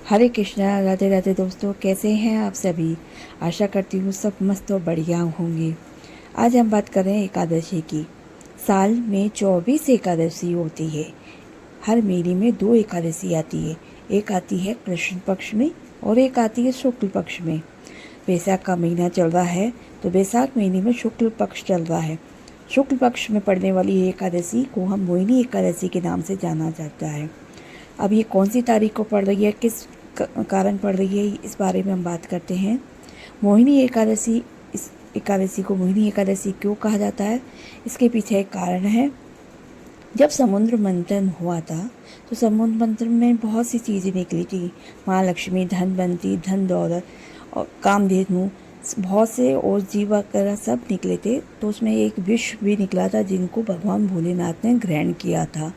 हरे कृष्णा, राधे राधे दोस्तों। कैसे हैं आप सभी? आशा करती हूँ सब मस्त और बढ़िया होंगे। आज हम बात कर रहे हैं एकादशी की। साल में 24 एकादशी होती है। हर महीने में 2 एकादशी आती है। एक आती है कृष्ण पक्ष में और एक आती है शुक्ल पक्ष में। बैसाख का महीना चल रहा है तो बैसाख महीने में शुक्ल पक्ष चल रहा है। शुक्ल पक्ष में पड़ने वाली एकादशी को हम मोहिनी एकादशी के नाम से जाना जाता है। अब ये कौन सी तारीख को पड़ रही है, किस कारण पड़ रही है, इस बारे में हम बात करते हैं। मोहिनी एकादशी, इस एकादशी को मोहिनी एकादशी क्यों कहा जाता है, इसके पीछे एक कारण है। जब समुद्र मंथन हुआ था तो समुद्र मंथन में बहुत सी चीज़ें निकली थी। माँ लक्ष्मी, धनवंती, धन दौलत और कामधेनु, बहुत से और जीव वगैरह सब निकले थे। तो उसमें एक विष भी निकला था जिनको भगवान भोलेनाथ ने ग्रहण किया था।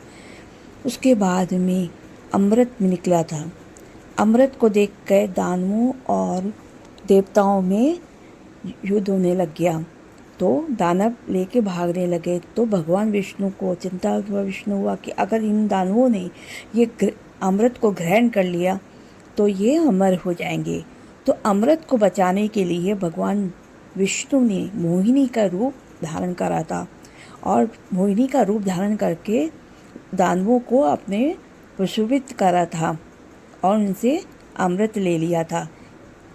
उसके बाद में अमृत निकला था। अमृत को देखकर दानवों और देवताओं में युद्ध होने लग गया तो दानव लेके भागने लगे। तो भगवान विष्णु को चिंता हुआ, विष्णु हुआ कि अगर इन दानवों ने ये अमृत को ग्रहण कर लिया तो ये अमर हो जाएंगे। तो अमृत को बचाने के लिए भगवान विष्णु ने मोहिनी का रूप धारण करा था और मोहिनी का रूप धारण करके दानवों को अपने वशीभूत करा था और उनसे अमृत ले लिया था।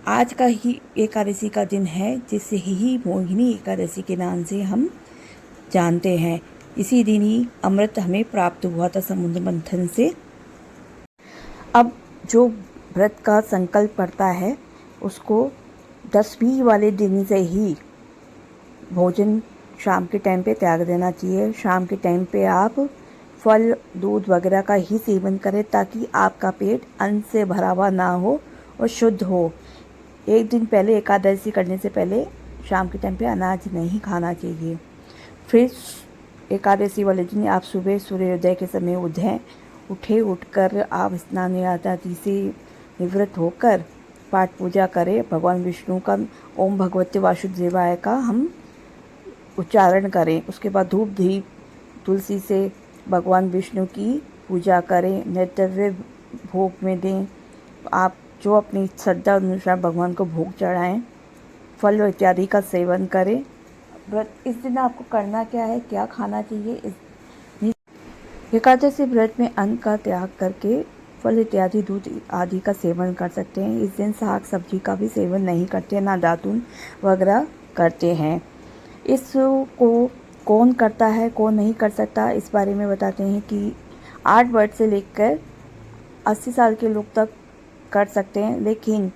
आज का ही एकादशी का दिन है जिसे ही मोहिनी एकादशी के नाम से हम जानते हैं। इसी दिन ही अमृत हमें प्राप्त हुआ था समुद्र मंथन से। अब जो व्रत का संकल्प करता है उसको 10वीं वाले दिन से ही भोजन शाम के टाइम पे त्याग देना चाहिए। शाम के टाइम पे आप फल, दूध वगैरह का ही सेवन करें ताकि आपका पेट अन्न से भरा हुआ ना हो और शुद्ध हो। एक दिन पहले, एकादशी करने से पहले शाम के टाइम पे अनाज नहीं खाना चाहिए। फिर एकादशी वाले दिन आप सुबह सूर्योदय के समय उठकर आप स्नान आदि से निवृत्त होकर पाठ पूजा करें। भगवान विष्णु का ओम भगवते वासुदेवाय का हम उच्चारण करें। उसके बाद धूप दीप तुलसी से भगवान विष्णु की पूजा करें, नैवेद्य भोग में दें। आप जो अपनी श्रद्धा अनुसार भगवान को भोग चढ़ाएं, फल इत्यादि का सेवन करें। व्रत इस दिन आपको करना क्या है, क्या खाना चाहिए। इस एकादशी व्रत में अन्न का त्याग करके फल इत्यादि, दूध आदि का सेवन कर सकते हैं। इस दिन साग सब्जी का भी सेवन नहीं करते, ना दातून वगैरह करते हैं। इसको कौन करता है, कौन नहीं कर सकता, इस बारे में बताते हैं कि 8 वर्ष से लेकर 80 साल के लोग तक कर सकते हैं। लेकिन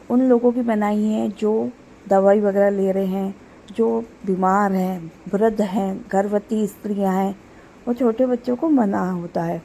उन लोगों की मनाही है जो दवाई वगैरह ले रहे हैं, जो बीमार हैं, वृद्ध हैं, गर्भवती स्त्रियां हैं और छोटे बच्चों को मना होता है।